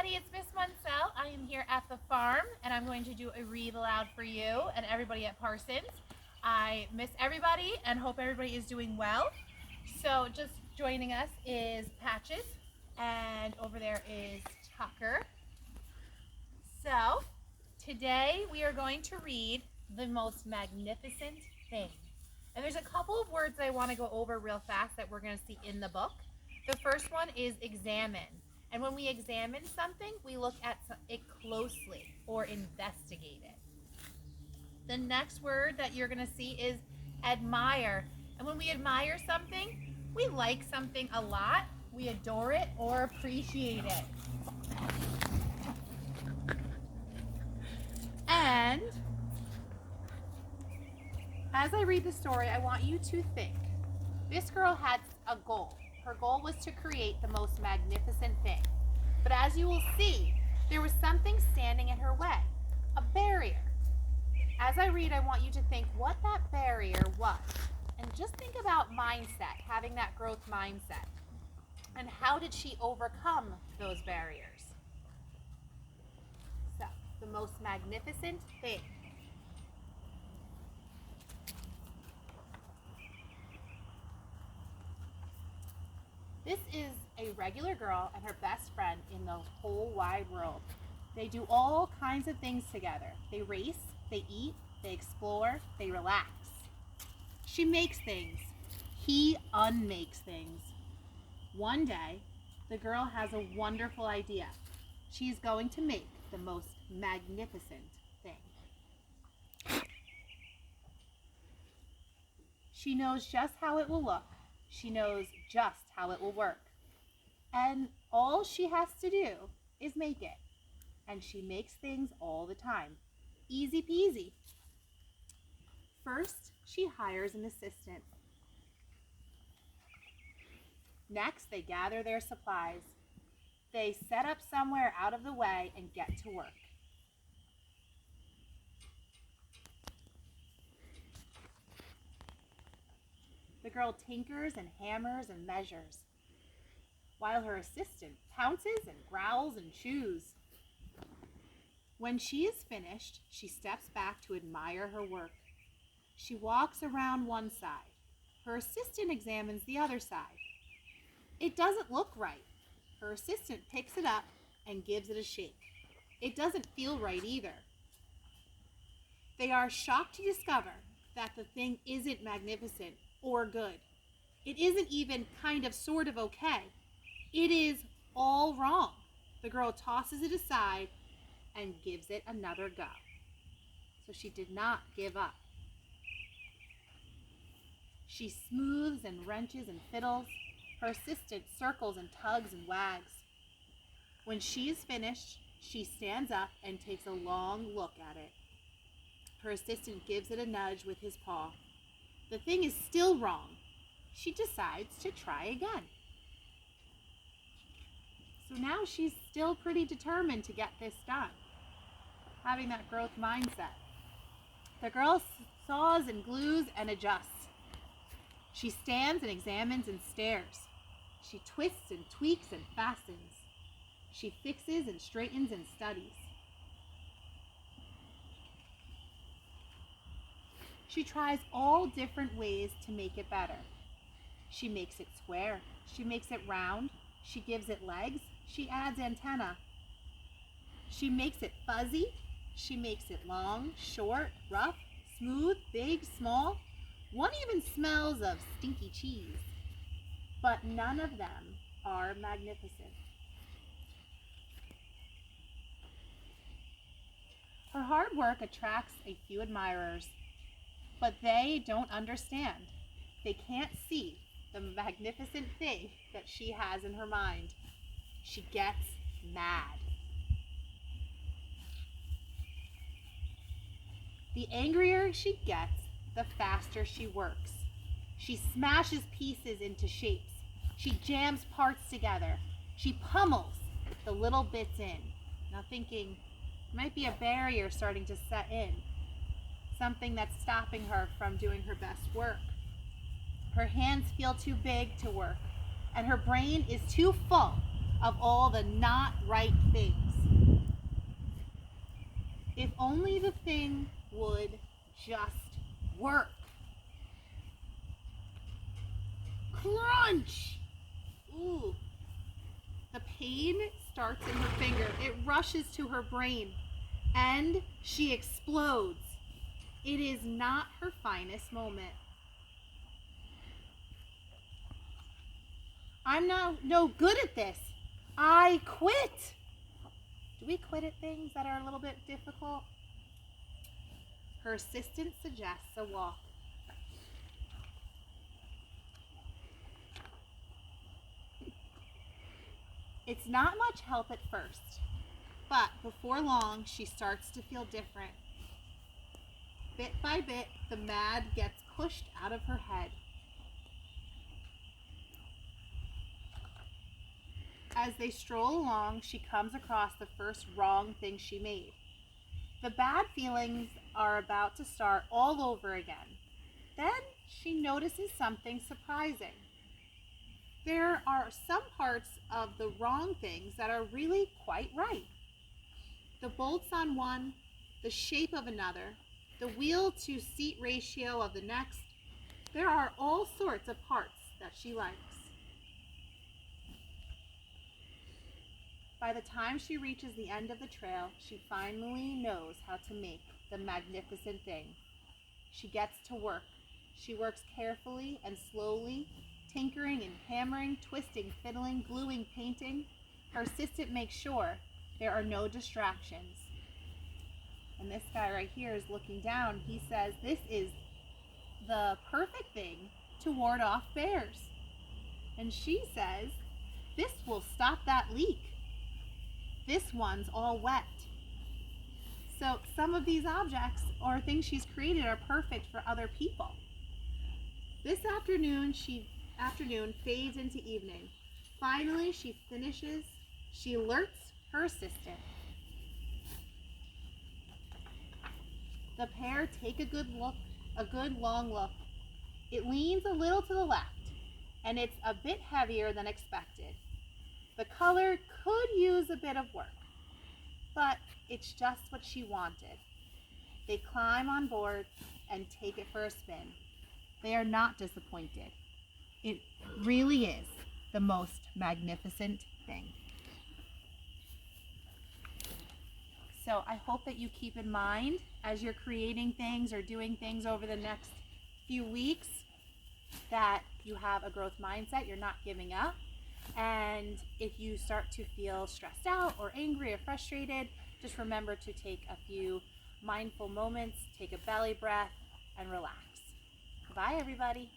everybody, it's Miss Munsell. I am here at the farm and I'm going to do a read aloud for you and everybody at Parsons. I miss everybody and hope everybody is doing well. So just joining us is Patches and over there is Tucker. So today we are going to read The Most Magnificent Thing. And there's a couple of words I want to go over real fast that we're going to see in the book. The first one is examine. And when we examine something, we look at it closely or investigate it. The next word that you're going to see is admire. And when we admire something, we like something a lot, we adore it or appreciate it. And as I read the story, I want you to think. This girl had a goal. Her goal was to create the most magnificent thing. But as you will see, there was something standing in her way, a barrier. As I read, I want you to think what that barrier was. And just think about mindset, having that growth mindset. And how did she overcome those barriers? So, the most magnificent thing. This is a regular girl and her best friend in the whole wide world. They do all kinds of things together. They race, they eat, they explore, they relax. She makes things. He unmakes things. One day, the girl has a wonderful idea. She's going to make the most magnificent thing. She knows just how it will look. She knows just how it will work. And all she has to do is make it. And she makes things all the time. Easy peasy. First, she hires an assistant. Next, they gather their supplies. They set up somewhere out of the way and get to work. The girl tinkers and hammers and measures, while her assistant pounces and growls and chews. When she is finished, she steps back to admire her work. She walks around one side. Her assistant examines the other side. It doesn't look right. Her assistant picks it up and gives it a shake. It doesn't feel right either. They are shocked to discover that the thing isn't magnificent or good. It isn't even kind of sort of okay. It is all wrong. The girl tosses it aside and gives it another go. So she did not give up. She smooths and wrenches and fiddles. Her assistant circles and tugs and wags. When she is finished, she stands up and takes a long look at it. Her assistant gives it a nudge with his paw. The thing is still wrong. She decides to try again. So now she's still pretty determined to get this done, having that growth mindset. The girl saws and glues and adjusts. She stands and examines and stares. She twists and tweaks and fastens. She fixes and straightens and studies. She tries all different ways to make it better. She makes it square. She makes it round. She gives it legs. She adds antenna. She makes it fuzzy. She makes it long, short, rough, smooth, big, small. One even smells of stinky cheese. But none of them are magnificent. Her hard work attracts a few admirers. But they don't understand. They can't see the magnificent thing that she has in her mind. She gets mad. The angrier she gets, the faster she works. She smashes pieces into shapes. She jams parts together. She pummels the little bits in. Now thinking, might be a barrier starting to set in. Something that's stopping her from doing her best work. Her hands feel too big to work, and her brain is too full of all the not right things. If only the thing would just work. Crunch! Ooh. The pain starts in her finger. It rushes to her brain and she explodes. It is not her finest moment. I'm no good at this. I quit. Do we quit at things that are a little bit difficult? Her assistant suggests a walk. It's not much help at first, but before long she starts to feel different. Bit by bit, the mad gets pushed out of her head. As they stroll along, she comes across the first wrong thing she made. The bad feelings are about to start all over again. Then she notices something surprising. There are some parts of the wrong things that are really quite right. The bolts on one, the shape of another, the wheel to seat ratio of the next. There are all sorts of parts that she likes. By the time she reaches the end of the trail, she finally knows how to make the magnificent thing. She gets to work. She works carefully and slowly, tinkering and hammering, twisting, fiddling, gluing, painting. Her assistant makes sure there are no distractions. And this guy right here is looking down. He says this is the perfect thing to ward off bears. And she says, this will stop that leak. This one's all wet. So some of these objects or things she's created are perfect for other people. This afternoon fades into evening. Finally, she finishes. She alerts her assistant. The pair take a good long look. It leans a little to the left, and it's a bit heavier than expected. The color could use a bit of work, but it's just what she wanted. They climb on board and take it for a spin. They are not disappointed. It really is the most magnificent thing. So I hope that you keep in mind as you're creating things or doing things over the next few weeks that you have a growth mindset, you're not giving up. And if you start to feel stressed out or angry or frustrated, just remember to take a few mindful moments, take a belly breath, and relax. Bye, everybody.